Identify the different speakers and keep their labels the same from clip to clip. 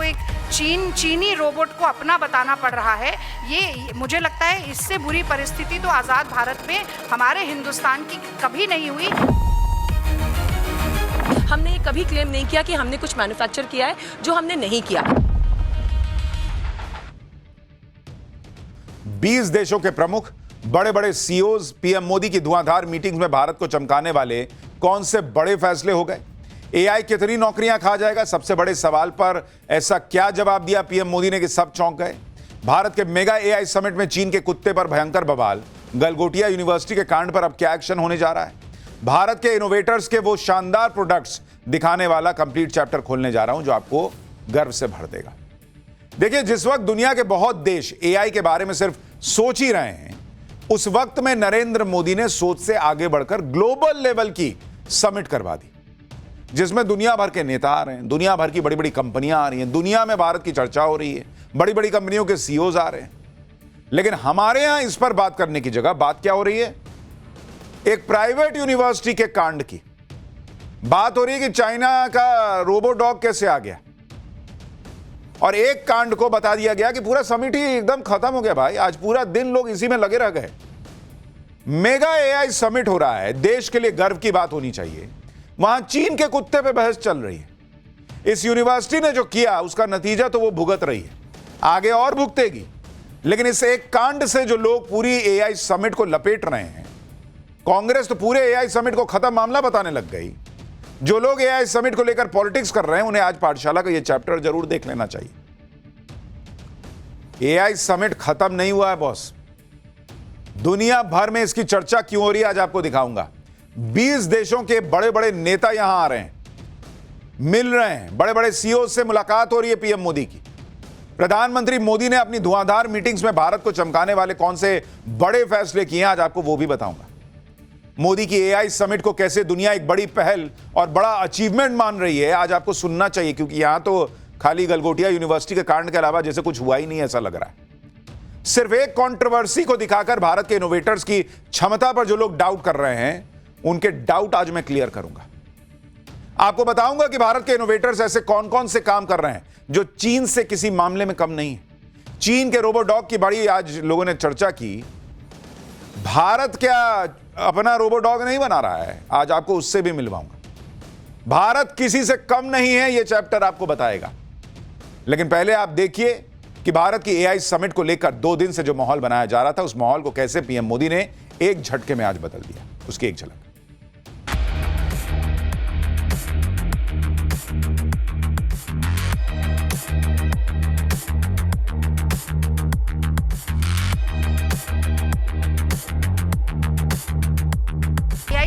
Speaker 1: एक चीनी रोबोट को अपना बताना पड़ रहा है, ये मुझे लगता है इससे बुरी परिस्थिति तो आज़ाद भारत में हमारे हिंदुस्तान की कभी नहीं हुई।
Speaker 2: हमने ये कभी क्लेम नहीं किया कि हमने कुछ मैन्युफैक्चर किया है जो हमने नहीं किया।
Speaker 3: 20 देशों के प्रमुख, बड़े बड़े सीईओज पीएम मोदी की धुआंधार मीटिंग्स में भारत को चमकाने वाले कौन से बड़े फैसले हो गए? एआई कितनी नौकरियां खा जाएगा? सबसे बड़े सवाल पर ऐसा क्या जवाब दिया पीएम मोदी ने कि सब चौंक गए? भारत के मेगा एआई समिट में चीन के कुत्ते पर भयंकर बवाल, गलगोटिया यूनिवर्सिटी के कांड पर अब क्या एक्शन होने जा रहा है? भारत के इनोवेटर्स के वो शानदार प्रोडक्ट्स दिखाने वाला कंप्लीट चैप्टर खोलने जा रहा हूं जो आपको गर्व से भर देगा। देखिए, जिस वक्त दुनिया के बहुत देश एआई के बारे में सिर्फ सोच ही रहे हैं, उस वक्त में नरेंद्र मोदी ने सोच से आगे बढ़कर ग्लोबल लेवल की समिट करवा दी, जिसमें दुनिया भर के नेता आ रहे हैं, दुनिया भर की बड़ी बड़ी कंपनियां आ रही हैं, दुनिया में भारत की चर्चा हो रही है, बड़ी बड़ी कंपनियों के सीईओज आ रहे हैं। लेकिन हमारे यहां इस पर बात करने की जगह बात क्या हो रही है? एक प्राइवेट यूनिवर्सिटी के कांड की बात हो रही है कि चाइना का रोबोडॉग कैसे आ गया, और एक कांड को बता दिया गया कि पूरा समिट ही एकदम खत्म हो गया। भाई, आज पूरा दिन लोग इसी में लगे रह गए। मेगा एआई समिट हो रहा है, देश के लिए गर्व की बात होनी चाहिए। वहां चीन के कुत्ते पे बहस चल रही है। इस यूनिवर्सिटी ने जो किया उसका नतीजा तो वो भुगत रही है, आगे और भुगतेगी। लेकिन इस एक कांड से जो लोग पूरी एआई समिट को लपेट रहे हैं, कांग्रेस तो पूरे एआई समिट को खत्म मामला बताने लग गई। जो लोग एआई समिट को लेकर पॉलिटिक्स कर रहे हैं, उन्हें आज पाठशाला का यह चैप्टर जरूर देख लेना चाहिए। एआई समिट खत्म नहीं हुआ है बॉस। दुनिया भर में इसकी चर्चा क्यों हो रही है, आज आपको दिखाऊंगा। 20 देशों के बड़े बड़े नेता यहां आ रहे हैं, मिल रहे हैं, बड़े बड़े सीईओ से मुलाकात हो रही है पीएम मोदी की। प्रधानमंत्री मोदी ने अपनी धुआंधार मीटिंग्स में भारत को चमकाने वाले कौन से बड़े फैसले किए हैं, आज आपको वो भी बताऊंगा। मोदी की एआई समिट को कैसे दुनिया एक बड़ी पहल और बड़ा अचीवमेंट मान रही है, आज आपको सुनना चाहिए, क्योंकि यहां तो खाली गलगोटिया यूनिवर्सिटी के कांड के अलावा जैसे कुछ हुआ ही नहीं ऐसा लग रहा है। सिर्फ एक कंट्रोवर्सी को दिखाकर भारत के इनोवेटर्स की क्षमता पर जो लोग डाउट कर रहे हैं, उनके डाउट आज मैं क्लियर करूंगा। आपको बताऊंगा कि भारत के इनोवेटर्स ऐसे कौन कौन से काम कर रहे हैं जो चीन से किसी मामले में कम नहीं है। चीन के रोबोडॉग की बड़ी आज लोगों ने चर्चा की। भारत क्या अपना रोबोडॉग नहीं बना रहा है? आज आपको उससे भी मिलवाऊंगा। भारत किसी से कम नहीं है, यह चैप्टर आपको बताएगा। लेकिन पहले आप देखिए कि भारत की एआई समिट को लेकर 2 दिन से जो माहौल बनाया जा रहा था, उस माहौल को कैसे पीएम मोदी ने एक झटके में आज बदल दिया। उसकी एक झलक।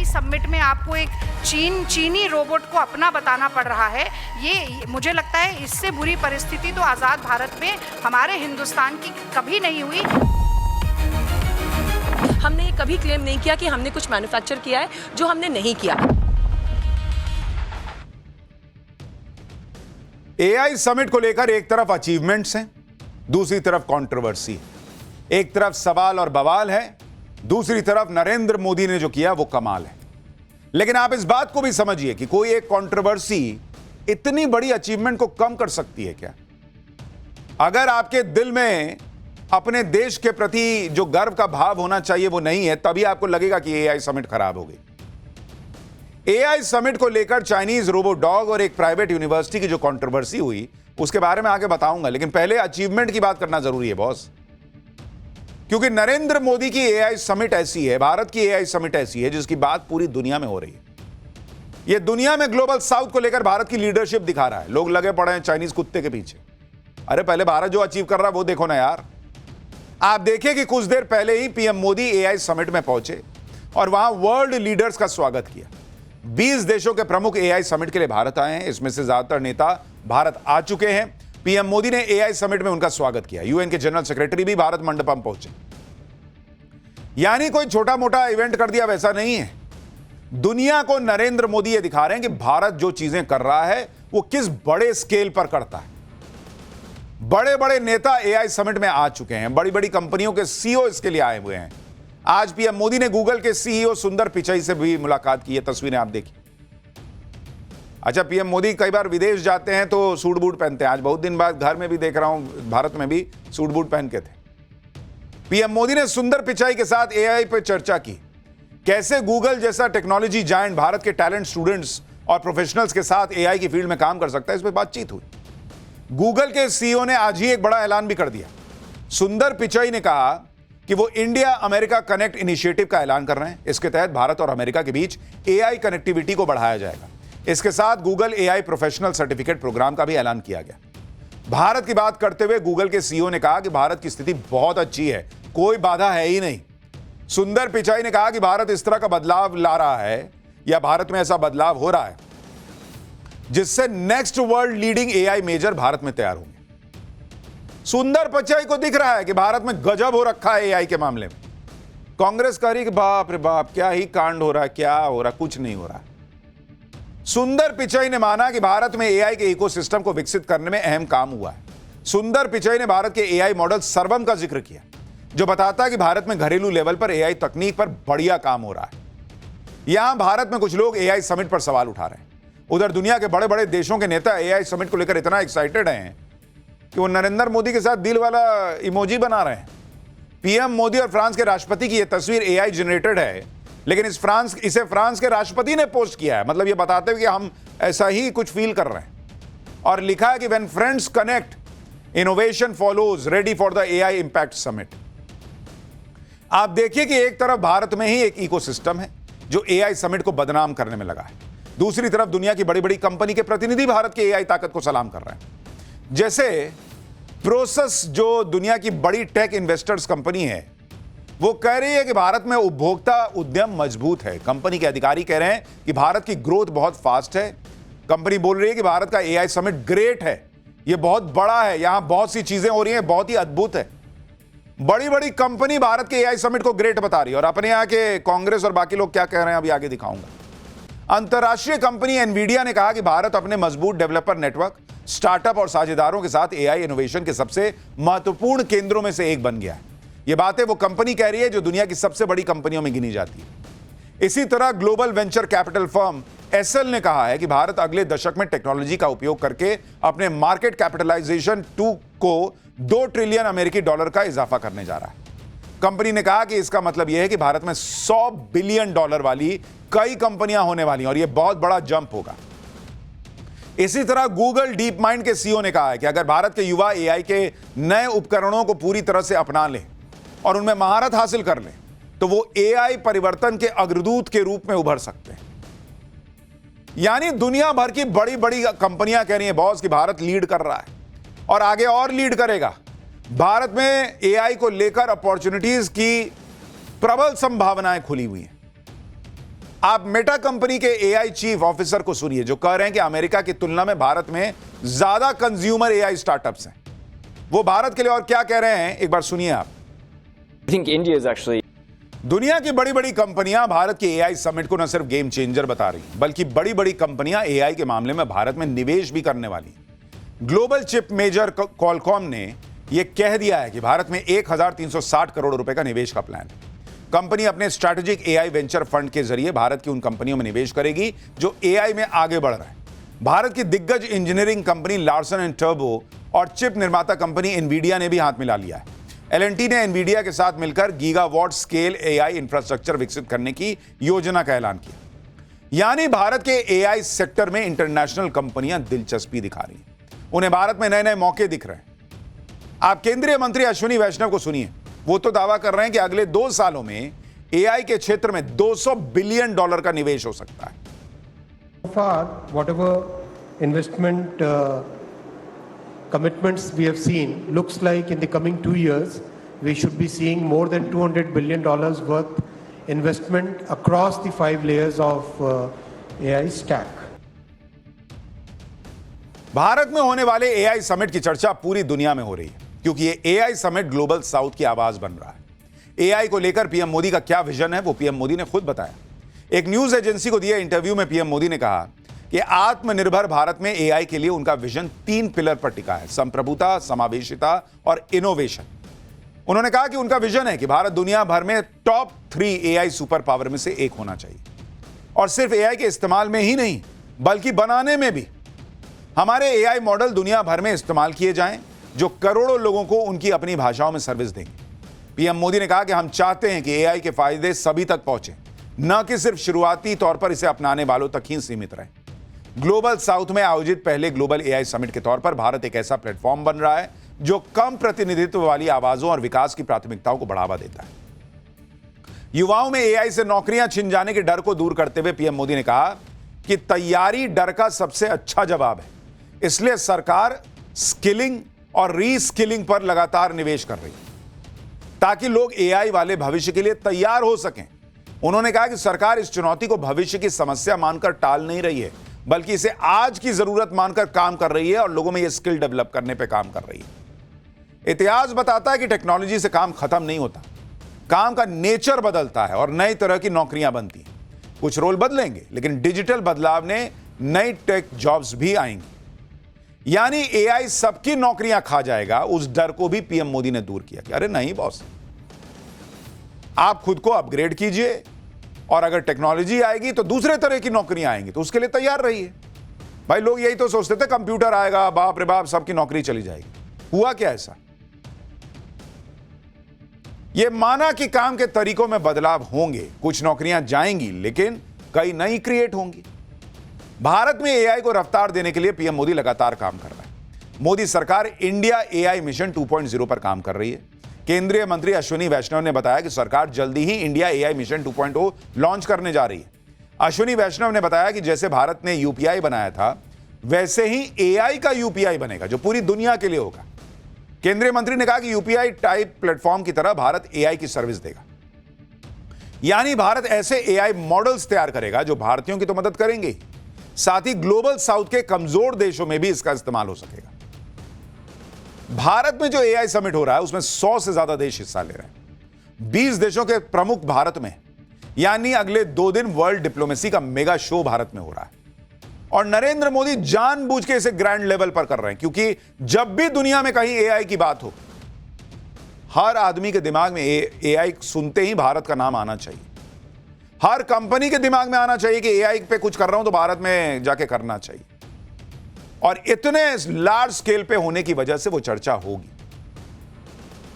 Speaker 1: समिट में आपको एक चीनी रोबोट को अपना बताना पड़ रहा है, ये मुझे लगता है इससे बुरी परिस्थिति तो आज़ाद भारत में हमारे हिंदुस्तान की कभी नहीं हुई।
Speaker 2: हमने ये कभी क्लेम नहीं किया कि हमने कुछ मैन्युफैक्चर किया है जो हमने नहीं किया।
Speaker 3: एआई समिट को लेकर एक तरफ अचीवमेंट्स हैं, दूसरी तरफ कंट्रोवर्सी। एक तरफ सवाल और बवाल है, दूसरी तरफ नरेंद्र मोदी ने जो किया वो कमाल है। लेकिन आप इस बात को भी समझिए कि कोई एक कंट्रोवर्सी इतनी बड़ी अचीवमेंट को कम कर सकती है क्या? अगर आपके दिल में अपने देश के प्रति जो गर्व का भाव होना चाहिए वो नहीं है, तभी आपको लगेगा कि एआई समिट खराब हो गई। एआई समिट को लेकर चाइनीज रोबोडॉग और एक प्राइवेट यूनिवर्सिटी की जो कंट्रोवर्सी हुई, उसके बारे में आगे बताऊंगा। लेकिन पहले अचीवमेंट की बात करना जरूरी है बॉस, क्योंकि नरेंद्र मोदी की एआई समिट ऐसी है, भारत की एआई समिट ऐसी है जिसकी बात पूरी दुनिया में हो रही है। यह दुनिया में ग्लोबल साउथ को लेकर भारत की लीडरशिप दिखा रहा है। लोग लगे पड़े हैं चाइनीज कुत्ते के पीछे। अरे पहले भारत जो अचीव कर रहा है वो देखो ना यार। आप देखिए कि कुछ देर पहले ही पीएम मोदी एआई समिट में पहुंचे और वहां वर्ल्ड लीडर्स का स्वागत किया। 20 देशों के प्रमुख एआई समिट के लिए भारत आए हैं। इसमें से ज्यादातर नेता भारत आ चुके हैं। पीएम मोदी ने एआई समिट में उनका स्वागत किया। यूएन के जनरल सेक्रेटरी भी भारत मंडपम पहुंचे। यानी कोई छोटा मोटा इवेंट कर दिया वैसा नहीं है। दुनिया को नरेंद्र मोदी ये दिखा रहे हैं कि भारत जो चीजें कर रहा है वो किस बड़े स्केल पर करता है। बड़े बड़े नेता एआई समिट में आ चुके हैं। बड़ी बड़ी कंपनियों के सीईओ इसके लिए आए हुए हैं। आज पीएम मोदी ने गूगल के सीईओ सुंदर पिचाई से भी मुलाकात की है। तस्वीरें आप देखिए। अच्छा, पीएम मोदी कई बार विदेश जाते हैं तो सूट बूट पहनते हैं। आज बहुत दिन बाद घर में भी देख रहा हूं, भारत में भी सूट बूट पहन के थे। पीएम मोदी ने सुंदर पिचाई के साथ एआई पर चर्चा की। कैसे गूगल जैसा टेक्नोलॉजी जायंट भारत के टैलेंट स्टूडेंट्स और प्रोफेशनल्स के साथ एआई की फील्ड में काम कर सकता है, इस पर बातचीत हुई। गूगल के सीईओ ने आज ही एक बड़ा ऐलान भी कर दिया। सुंदर पिचाई ने कहा कि वो इंडिया अमेरिका कनेक्ट इनिशिएटिव का ऐलान कर रहे हैं। इसके तहत भारत और अमेरिका के बीच एआई कनेक्टिविटी को बढ़ाया जाएगा। इसके साथ Google AI professional certificate programme का भी ऐलान किया गया। भारत की बात करते हुए गूगल के सीईओ ने कहा कि भारत की स्थिति बहुत अच्छी है, कोई बाधा है ही नहीं। सुंदर पिचाई ने कहा कि भारत इस तरह का बदलाव ला रहा है या भारत में ऐसा बदलाव हो रहा है जिससे next world leading AI major Bharat में तैयार होंगे। सुंदर पिचाई को दिख रहा है कि भारत में गजब हो रखा है एआई के मामले में। कांग्रेस कह रही कि बाप रे बाप, क्या ही कांड हो रहा है, क्या हो रहा, कुछ नहीं हो रहा। सुंदर पिचाई ने माना कि भारत में एआई के इकोसिस्टम को विकसित करने में अहम काम हुआ है। सुंदर पिचाई ने भारत के एआई मॉडल सर्वम का जिक्र किया, जो बताता है कि भारत में घरेलू लेवल पर एआई तकनीक पर बढ़िया काम हो रहा है। यहां भारत में कुछ लोग एआई समिट पर सवाल उठा रहे हैं। उधर दुनिया के बड़े बड़े देशों के नेता एआई समिट को लेकर इतना एक्साइटेड हैं कि वो नरेंद्र मोदी के साथ दिल वाला इमोजी बना रहे हैं। पीएम मोदी और फ्रांस के राष्ट्रपति की यह तस्वीर एआई जनरेटेड है, लेकिन इसे फ्रांस के राष्ट्रपति ने पोस्ट किया है। मतलब ये बताते हुए कि हम ऐसा ही कुछ फील कर रहे हैं। और लिखा है कि when friends connect, innovation follows, ready for the AI impact summit. आप देखिए कि एक तरफ भारत में ही एक इकोसिस्टम है जो एआई समिट को बदनाम करने में लगा है, दूसरी तरफ दुनिया की बड़ी बड़ी कंपनी के प्रतिनिधि भारत के एआई ताकत को सलाम कर रहे हैं। जैसे प्रोसेस, जो दुनिया की बड़ी टेक इन्वेस्टर्स कंपनी है, वो कह रही है कि भारत में उपभोक्ता उद्यम मजबूत है। कंपनी के अधिकारी कह रहे हैं कि भारत की ग्रोथ बहुत फास्ट है। कंपनी बोल रही है कि भारत का एआई समिट ग्रेट है, यह बहुत बड़ा है, यहां बहुत सी चीजें हो रही हैं, बहुत ही अद्भुत है। बड़ी बड़ी कंपनी भारत के एआई समिट को ग्रेट बता रही है। और अपने यहां के कांग्रेस और बाकी लोग क्या कह रहे हैं अभी आगे दिखाऊंगा। अंतरराष्ट्रीय कंपनी एनवीडिया ने कहा कि भारत अपने मजबूत डेवलपर नेटवर्क, स्टार्टअप और साझेदारों के साथ एआई इनोवेशन के सबसे महत्वपूर्ण केंद्रों में से एक बन गया है। यह बातें वो कंपनी कह रही है जो दुनिया की सबसे बड़ी कंपनियों में गिनी जाती है। इसी तरह global venture capital firm SL ने कहा है कि भारत अगले दशक में टेक्नोलॉजी का उपयोग करके अपने मार्केट कैपिटलाइजेशन को 2 ट्रिलियन अमेरिकी डॉलर का इजाफा करने जा रहा है। कंपनी ने कहा कि इसका मतलब यह है कि भारत में 100 बिलियन डॉलर वाली कई कंपनियां होने वाली हैं और यह बहुत बड़ा जंप होगा। इसी तरह गूगल डीप माइंड के सीईओ ने कहा है कि अगर भारत के युवा एआई के नए उपकरणों को पूरी तरह से अपना लें और उनमें महारत हासिल कर लें तो वो एआई परिवर्तन के अग्रदूत के रूप में उभर सकते हैं। यानी दुनिया भर की बड़ी बड़ी कंपनियां कह रही हैं बॉस कि भारत लीड कर रहा है और आगे और लीड करेगा। भारत में एआई को लेकर अपॉर्चुनिटीज की प्रबल संभावनाएं खुली हुई हैं। आप मेटा कंपनी के एआई चीफ ऑफिसर को सुनिए, जो कह रहे हैं कि अमेरिका की तुलना में भारत में ज्यादा कंज्यूमर एआई स्टार्टअप्स हैं। वो भारत के लिए और क्या कह रहे हैं, एक बार सुनिए आप।
Speaker 4: I think India is actually
Speaker 3: दुनिया की बड़ी बड़ी कंपनियां भारत के एआई समिट को न सिर्फ गेम चेंजर बता रही हैं, बल्कि बड़ी बड़ी कंपनियां एआई के मामले में भारत में निवेश भी करने वाली। ग्लोबल चिप मेजर क्वालकॉम ने यह कह दिया है कि भारत में 1360 करोड़ रुपए का निवेश का प्लान है। कंपनी अपने स्ट्रैटेजिक एआई वेंचर फंड के जरिए भारत की उन कंपनियों में निवेश करेगी जो एआई में आगे बढ़ रहे हैं। भारत की दिग्गज engineering company Larsen and turbo और चिप निर्माता कंपनी एनवीडिया ने भी हाथ मिला लिया है। एलएनटी ने एनवीडिया के साथ मिलकर गीगावाट स्केल एआई इंफ्रास्ट्रक्चर विकसित करने की योजना का ऐलान किया। यानी भारत के एआई सेक्टर में इंटरनेशनल कंपनियां दिलचस्पी दिखा रही हैं, उन्हें भारत में नए नए मौके दिख रहे हैं। आप केंद्रीय मंत्री अश्विनी वैष्णव को सुनिए, वो तो दावा कर रहे हैं कि अगले 2 सालों में एआई के क्षेत्र में $200 बिलियन का निवेश हो सकता है।
Speaker 5: So far, whatever investment commitments we have seen, looks like in the coming 2 years, we should be seeing more than $200 billion worth investment across the 5 layers of AI stack.
Speaker 3: Bharat में होने वाले एआई समिट की चर्चा पूरी दुनिया में हो रही है, क्योंकि ये एआई समिट ग्लोबल साउथ की आवाज बन रहा है। एआई को लेकर पीएम मोदी का क्या विजन है, वो पीएम मोदी ने खुद बताया। एक न्यूज एजेंसी को दिए इंटरव्यू में पीएम मोदी ने कहा कि आत्मनिर्भर भारत में एआई के लिए उनका विजन 3 पिलर पर टिका है: संप्रभुता, समावेशिता और इनोवेशन। उन्होंने कहा कि उनका विजन है कि भारत दुनिया भर में टॉप 3 एआई सुपर पावर में से एक होना चाहिए, और सिर्फ एआई के इस्तेमाल में ही नहीं बल्कि बनाने में भी। हमारे एआई मॉडल दुनिया भर में इस्तेमाल किए जाएं, जो करोड़ों लोगों को उनकी अपनी भाषाओं में सर्विस देंगे। पीएम मोदी ने कहा कि हम चाहते हैं कि एआई के फायदे सभी तक पहुंचे, न कि सिर्फ शुरुआती तौर पर इसे अपनाने वालों तक ही सीमित रहे। ग्लोबल साउथ में आयोजित पहले ग्लोबल एआई समिट के तौर पर भारत एक ऐसा प्लेटफॉर्म बन रहा है जो कम प्रतिनिधित्व वाली आवाजों और विकास की प्राथमिकताओं को बढ़ावा देता है। युवाओं में एआई से नौकरियां छिन जाने के डर को दूर करते हुए पीएम मोदी ने कहा कि तैयारी डर का सबसे अच्छा जवाब है, इसलिए सरकार स्किलिंग और रीस्किलिंग पर लगातार निवेश कर रही है ताकि लोग एआई वाले भविष्य के लिए तैयार हो सकें। उन्होंने कहा कि सरकार इस चुनौती को भविष्य की समस्या मानकर टाल नहीं रही है, बल्कि इसे आज की जरूरत मानकर काम कर रही है और लोगों में यह स्किल डेवलप करने पर काम कर रही है। इतिहास बताता है कि टेक्नोलॉजी से काम खत्म नहीं होता, काम का नेचर बदलता है और नई तरह की नौकरियां बनती हैं। कुछ रोल बदलेंगे, लेकिन डिजिटल बदलाव ने नई टेक जॉब्स भी आएंगी। यानी एआई सबकी नौकरियां खा जाएगा, उस डर को भी पीएम मोदी ने दूर किया कि अरे नहीं बॉस, आप खुद को अपग्रेड कीजिए और अगर टेक्नोलॉजी आएगी तो दूसरे तरह की नौकरियां आएंगी, तो उसके लिए तैयार रहिए। भाई लोग यही तो सोचते थे कंप्यूटर आएगा, बाप रे बाप, सबकी नौकरी चली जाएगी। हुआ क्या ऐसा? यह माना कि काम के तरीकों में बदलाव होंगे, कुछ नौकरियां जाएंगी, लेकिन कई नई क्रिएट होंगी। भारत में एआई को रफ्तार देने के लिए पीएम मोदी लगातार काम कर रहा है। मोदी सरकार इंडिया एआई मिशन 2.0 पर काम कर रही है। केंद्रीय मंत्री अश्विनी वैष्णव ने बताया कि सरकार जल्दी ही इंडिया एआई मिशन 2.0 लॉन्च करने जा रही है। अश्विनी वैष्णव ने बताया कि जैसे भारत ने यूपीआई बनाया था, वैसे ही एआई का यूपीआई बनेगा, जो पूरी दुनिया के लिए होगा। केंद्रीय मंत्री ने कहा कि यूपीआई टाइप प्लेटफॉर्म की तरह भारत एआई की सर्विस देगा। यानी भारत ऐसे एआई मॉडल्स तैयार करेगा जो भारतीयों की तो मदद करेंगे, साथ ही ग्लोबल साउथ के कमजोर देशों में भी इसका इस्तेमाल हो सकेगा। भारत में जो एआई समिट हो रहा है, उसमें 100 से ज्यादा देश हिस्सा ले रहे हैं। 20 देशों के प्रमुख भारत में, यानी अगले 2 दिन वर्ल्ड डिप्लोमेसी का मेगा शो भारत में हो रहा है। और नरेंद्र मोदी जानबूझ के इसे ग्रैंड लेवल पर कर रहे हैं, क्योंकि जब भी दुनिया में कहीं एआई की बात हो, हर आदमी के दिमाग में एआई सुनते ही भारत का नाम आना चाहिए। हर कंपनी के दिमाग में आना चाहिए कि एआई पे कुछ कर रहा हूं तो भारत में जाके करना चाहिए। और इतने लार्ज स्केल पे होने की वजह से वो चर्चा होगी।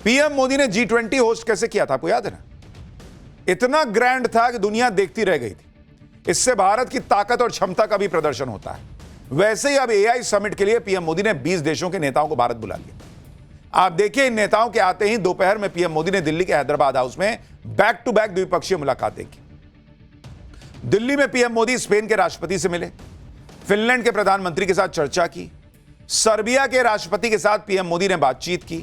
Speaker 3: पीएम मोदी ने G20 होस्ट कैसे किया था, आपको याद है ना? इतना ग्रैंड था कि दुनिया देखती रह गई थी। इससे भारत की ताकत और क्षमता का भी प्रदर्शन होता है। वैसे ही अब एआई समिट के लिए पीएम मोदी ने 20 देशों के नेताओं को भारत बुला लिया। आप देखिए, इन नेताओं के आते ही दोपहर में पीएम मोदी ने दिल्ली के हैदराबाद हाउस में बैक टू बैक द्विपक्षीय मुलाकातें की। दिल्ली में पीएम मोदी स्पेन के राष्ट्रपति से मिले, फिनलैंड के प्रधानमंत्री के साथ चर्चा की, सर्बिया के राष्ट्रपति के साथ पीएम मोदी ने बातचीत की,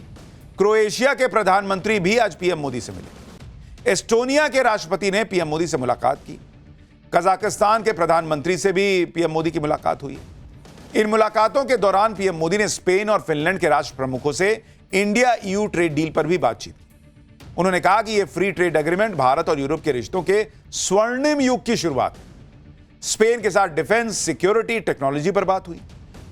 Speaker 3: क्रोएशिया के प्रधानमंत्री भी आज पीएम मोदी से मिले, एस्टोनिया के राष्ट्रपति ने पीएम मोदी से मुलाकात की, कजाकिस्तान के प्रधानमंत्री से भी पीएम मोदी की मुलाकात हुई। इन मुलाकातों के दौरान पीएम मोदी ने स्पेन और फिनलैंड के राष्ट्र प्रमुखों से इंडिया ईयू ट्रेड डील पर भी बातचीत की। उन्होंने कहा कि यह फ्री ट्रेड एग्रीमेंट भारत और यूरोप के रिश्तों के स्वर्णिम युग की शुरुआत है। स्पेन के साथ डिफेंस, सिक्योरिटी, टेक्नोलॉजी पर बात हुई।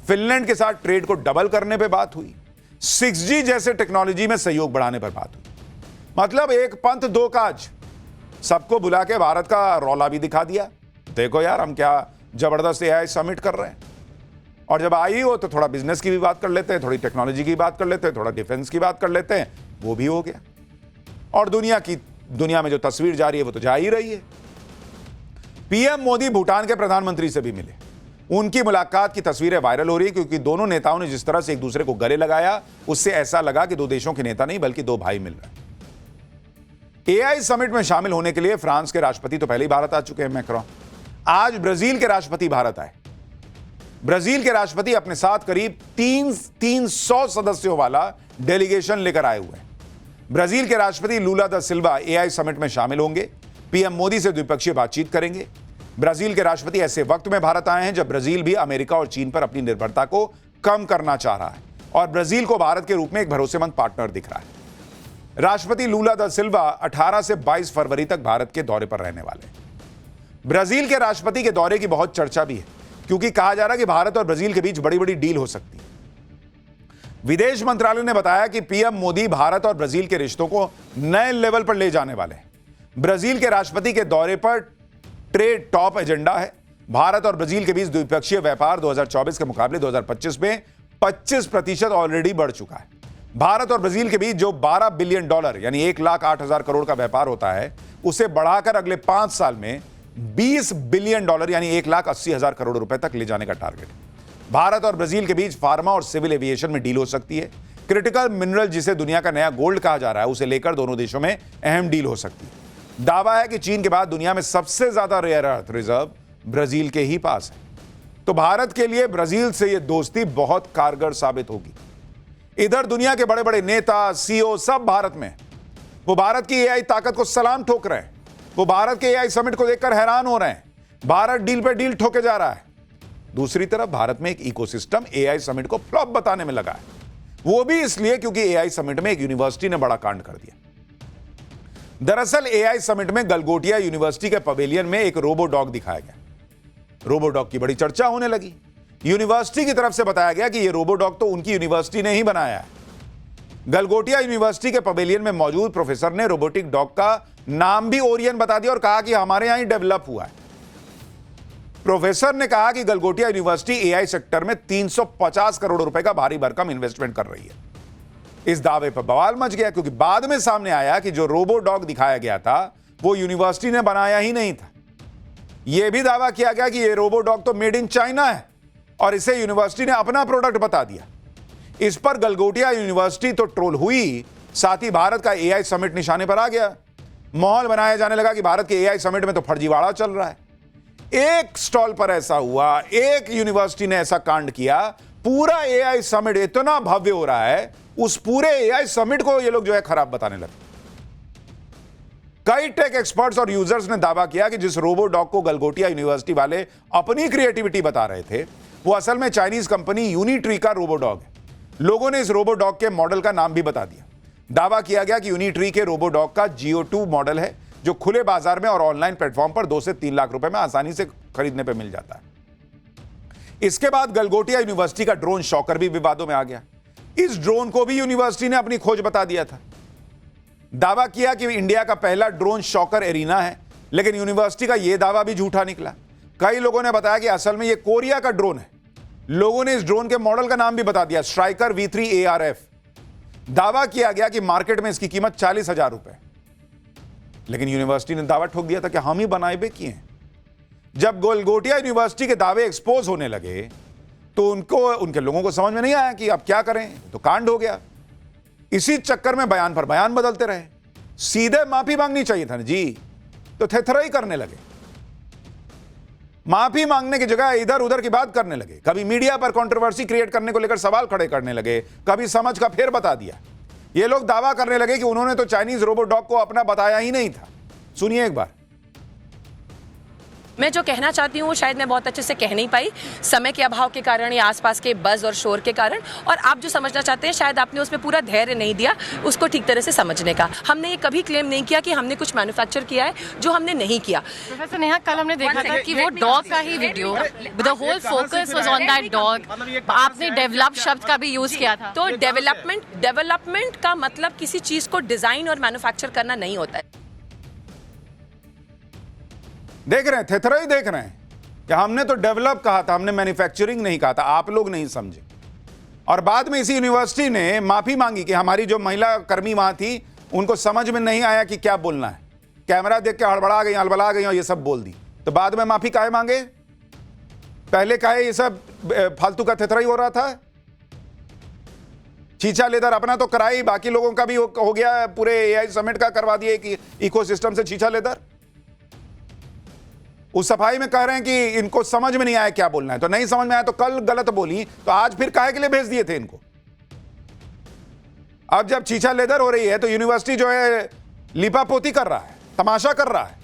Speaker 3: फिनलैंड के साथ ट्रेड को डबल करने पर बात हुई। 6G जैसे टेक्नोलॉजी में सहयोग बढ़ाने पर बात हुई। मतलब एक पंथ दो काज, सबको बुला के भारत का रौला भी दिखा दिया। देखो यार, हम क्या जबरदस्त एआई समिट कर रहे हैं। और जब आई हो तो थोड़ा बिजनेस की भी बात कर लेते हैं, थोड़ी टेक्नोलॉजी की बात कर लेते हैं, थोड़ा डिफेंस की बात कर लेते हैं, वो भी हो गया। और दुनिया में जो तस्वीर जा रही है वो तो जा ही रही है। पीएम मोदी भूटान के प्रधानमंत्री से भी मिले। उनकी मुलाकात की तस्वीरें वायरल हो रही है, क्योंकि दोनों नेताओं ने जिस तरह से एक दूसरे को गले लगाया, उससे ऐसा लगा कि 2 देशों के नेता नहीं बल्कि 2 भाई मिल रहे हैं। एआई समिट में शामिल होने के लिए फ्रांस के राष्ट्रपति तो पहले ही भारत आ चुके हैं, मैक्रोन। आज ब्राजील के राष्ट्रपति भारत आए। ब्राजील के राष्ट्रपति अपने साथ करीब 300 सदस्यों वाला डेलीगेशन लेकर आए हुए हैं। ब्राजील के राष्ट्रपति लूला दा सिल्वा एआई समिट में शामिल होंगे। पीएम मोदी से द्विपक्षीय बातचीत करेंगे। ब्राजील के राष्ट्रपति ऐसे वक्त में भारत आए हैं जब ब्राजील भी अमेरिका और चीन पर अपनी निर्भरता को कम करना चाह रहा है और ब्राजील को भारत के रूप में एक भरोसेमंद पार्टनर दिख रहा है। राष्ट्रपति लूला दा सिल्वा 18 से 22 फरवरी तक भारत के दौरे पर रहने वाले हैं। ब्राजील के राष्ट्रपति के दौरे की बहुत चर्चा भी है, क्योंकि कहा जा रहा है कि भारत और ब्राजील के बीच बड़ी बड़ी डील हो सकती है। विदेश मंत्रालय ने बताया कि पीएम मोदी भारत और ब्राजील के रिश्तों को नए लेवल पर ले जाने वाले हैं। ब्राजील के राष्ट्रपति के दौरे पर ट्रेड टॉप एजेंडा है। भारत और ब्राजील के बीच द्विपक्षीय व्यापार 2024 के मुकाबले 2025 में 25% ऑलरेडी बढ़ चुका है। भारत और ब्राजील के बीच जो $12 बिलियन यानी 1,08,000 करोड़ का व्यापार होता है, उसे बढ़ाकर अगले 5 साल में $20 बिलियन यानी 1,80,000 करोड़ रुपए तक ले जाने का टारगेट है। भारत और ब्राजील के बीच फार्मा और सिविल एविएशन में डील हो सकती है। क्रिटिकल मिनरल, जिसे दुनिया का नया गोल्ड कहा जा रहा है, उसे लेकर दोनों देशों में अहम डील हो सकती है। दावा है कि चीन के बाद दुनिया में सबसे ज्यादा रेयर अर्थ रिजर्व ब्राजील के ही पास है। तो भारत के लिए ब्राजील से यह दोस्ती बहुत कारगर साबित होगी। इधर दुनिया के बड़े बड़े नेता, सीईओ सब भारत में, वो भारत की एआई ताकत को सलाम ठोक रहे हैं। वो भारत के एआई समिट को देखकर हैरान हो रहे हैं। भारत डील पे डील ठोके जा रहा है। दूसरी तरफ भारत में एक इकोसिस्टम एआई समिट को फ्लॉप बताने में लगा है, वो भी इसलिए क्योंकि एआई समिट में एक यूनिवर्सिटी ने बड़ा कांड कर दिया। दरअसल एआई समिट में गलगोटिया यूनिवर्सिटी के पवेलियन में एक रोबो डॉग दिखाया गया। रोबो डॉग की बड़ी चर्चा होने लगी। यूनिवर्सिटी की तरफ से बताया गया कि यह रोबो डॉग तो उनकी यूनिवर्सिटी ने ही बनाया है। गलगोटिया यूनिवर्सिटी के पवेलियन में मौजूद प्रोफेसर ने रोबोटिक डॉग का नाम भी ओरियन बता दिया और कहा कि हमारे यहां ही डेवलप हुआ है। प्रोफेसर ने कहा कि गलगोटिया यूनिवर्सिटी एआई सेक्टर में 350 करोड़ रुपए का भारी भरकम इन्वेस्टमेंट कर रही है। इस दावे पर बवाल मच गया क्योंकि बाद में सामने आया कि जो रोबो डॉग दिखाया गया था वो यूनिवर्सिटी ने बनाया ही नहीं था। यह भी दावा किया गया कि यह रोबो डॉग तो मेड इन चाइना है और इसे यूनिवर्सिटी ने अपना प्रोडक्ट बता दिया। इस पर गलगोटिया यूनिवर्सिटी तो ट्रोल हुई, साथ ही भारत का एआई समिट निशाने पर आ गया। माहौल बनाया जाने लगा कि भारत के एआई समिट में तो फर्जीवाड़ा चल रहा है। एक स्टॉल पर ऐसा हुआ, एक यूनिवर्सिटी ने ऐसा कांड किया, पूरा एआई समिट इतना भव्य हो रहा है, उस पूरे एआई समिट को ये लोग जो है खराब बताने लगे। कई टेक एक्सपर्ट्स और यूजर्स ने दावा किया कि जिस रोबो डॉग को गलगोटिया यूनिवर्सिटी वाले अपनी क्रिएटिविटी बता रहे थे, वो असल में चाइनीज कंपनी यूनिट्री का रोबो डॉग है। लोगों ने इस रोबो डॉग के मॉडल का नाम भी बता दिया। दावा किया गया कि यूनिट्री के रोबो डॉग का GO2 मॉडल है, जो खुले बाजार में और ऑनलाइन प्लेटफॉर्म पर 2 से 3 लाख रुपए में आसानी से खरीदने पर मिल जाता है। इसके बाद गलगोटिया यूनिवर्सिटी का ड्रोन शॉकर भी विवादों में आ गया। इस ड्रोन को भी यूनिवर्सिटी ने अपनी खोज बता दिया था। दावा किया कि इंडिया का पहला ड्रोन शॉकर एरिना है, लेकिन यूनिवर्सिटी का यह दावा भी झूठा निकला। कई लोगों ने बताया कि असल में यह कोरिया का ड्रोन है। लोगों ने इस ड्रोन के मॉडल का नाम भी बता दिया, स्ट्राइकर V3 ARF। दावा किया गया कि मार्केट में इसकी कीमत 40,000 रुपए, लेकिन यूनिवर्सिटी ने दावा ठोक दिया था कि हम ही बनाए बे किए हैं। जब गलगोटिया यूनिवर्सिटी के दावे एक्सपोज होने लगे तो उनके लोगों को समझ में नहीं आया कि अब क्या करें, तो कांड हो गया। इसी चक्कर में बयान पर बयान बदलते रहे। सीधे माफी मांगनी चाहिए था ना जी, तो थेथराई करने लगे। माफी मांगने की जगह इधर उधर की बात करने लगे। कभी मीडिया पर कंट्रोवर्सी क्रिएट करने को लेकर सवाल खड़े करने लगे, कभी समझ का फेर बता दिया। ये लोग दावा करने लगे कि उन्होंने तो चाइनीज रोबो डॉग को अपना बताया ही नहीं था। सुनिए एक बार।
Speaker 2: मैं जो कहना चाहती हूँ वो शायद मैं बहुत अच्छे से कह नहीं पाई, समय के अभाव के कारण या आसपास के बज़ और शोर के कारण, और आप जो समझना चाहते हैं शायद आपने उसमें पूरा धैर्य नहीं दिया उसको ठीक तरह से समझने का। हमने ये कभी क्लेम नहीं किया कि हमने कुछ मैन्युफैक्चर किया है, जो हमने नहीं किया।
Speaker 6: प्रोफेसर नेहा, कल हमने देखा था कि वो डॉग का ही video, the whole focus was on that dog. आपने डेवलप शब्द का भी यूज किया था।
Speaker 2: तो डेवलपमेंट का मतलब किसी चीज को डिजाइन और मैन्युफैक्चर करना नहीं होता है।
Speaker 3: देख रहे हैं, थेथराई देख रहे हैं कि हमने तो डेवलप कहा था, हमने मैन्युफैक्चरिंग नहीं कहा था, आप लोग नहीं समझे। और बाद में इसी यूनिवर्सिटी ने माफी मांगी कि हमारी जो महिला कर्मी वहां थी उनको समझ में नहीं आया कि क्या बोलना है, कैमरा देख के हड़बड़ा गई और ये सब बोल दी। तो बाद में माफी काहे मांगे? पहले काहे ये सब फालतू का थेथराई हो रहा था? छीछा लेदर अपना तो कराई, बाकी लोगों का भी हो गया, पूरे एआई समिट का करवा दिए कि इकोसिस्टम से छीछा लेदर। उस सफाई में कह रहे हैं कि इनको समझ में नहीं आया क्या बोलना है, तो नहीं समझ में आया तो कल गलत बोली, तो आज फिर काहे के लिए भेज दिए थे इनको? अब जब छीछा लेदर हो रही है तो यूनिवर्सिटी जो है लिपापोती कर रहा है, तमाशा कर रहा है।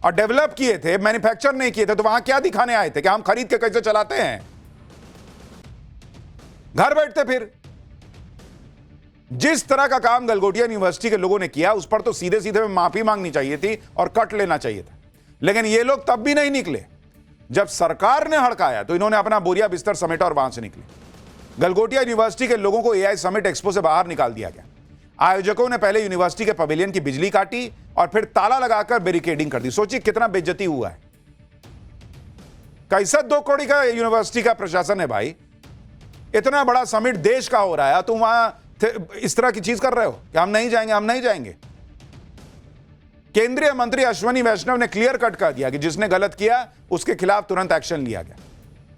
Speaker 3: और डेवलप किए थे, मैन्युफैक्चर नहीं किए थे, तो वहां क्या दिखाने आए थे कि हम खरीद के कैसे चलाते हैं? घर बैठते फिर। जिस तरह का काम गलगोटिया यूनिवर्सिटी के लोगों ने किया उस पर तो सीधे सीधे में माफी मांगनी चाहिए थी और कट लेना चाहिए था, लेकिन ये लोग तब भी नहीं निकले। जब सरकार ने हड़काया तो इन्होंने अपना बोरिया बिस्तर समेटा और वहां से निकले। गलगोटिया यूनिवर्सिटी के लोगों को एआई समिट एक्सपो से बाहर निकाल दिया गया। आयोजकों ने पहले यूनिवर्सिटी के पवेलियन की बिजली काटी और फिर ताला लगाकर बैरिकेडिंग कर दी। सोचिए कितना बेइज्जती हुआ है। कैसा 2 करोड़ का यूनिवर्सिटी का प्रशासन है भाई? इतना बड़ा समिट देश का हो रहा है, तुम वहां इस तरह की चीज कर रहे हो कि हम नहीं जाएंगे, हम नहीं जाएंगे। केंद्रीय मंत्री अश्विनी वैष्णव ने क्लियर कट कर दिया कि जिसने गलत किया उसके खिलाफ तुरंत एक्शन लिया गया।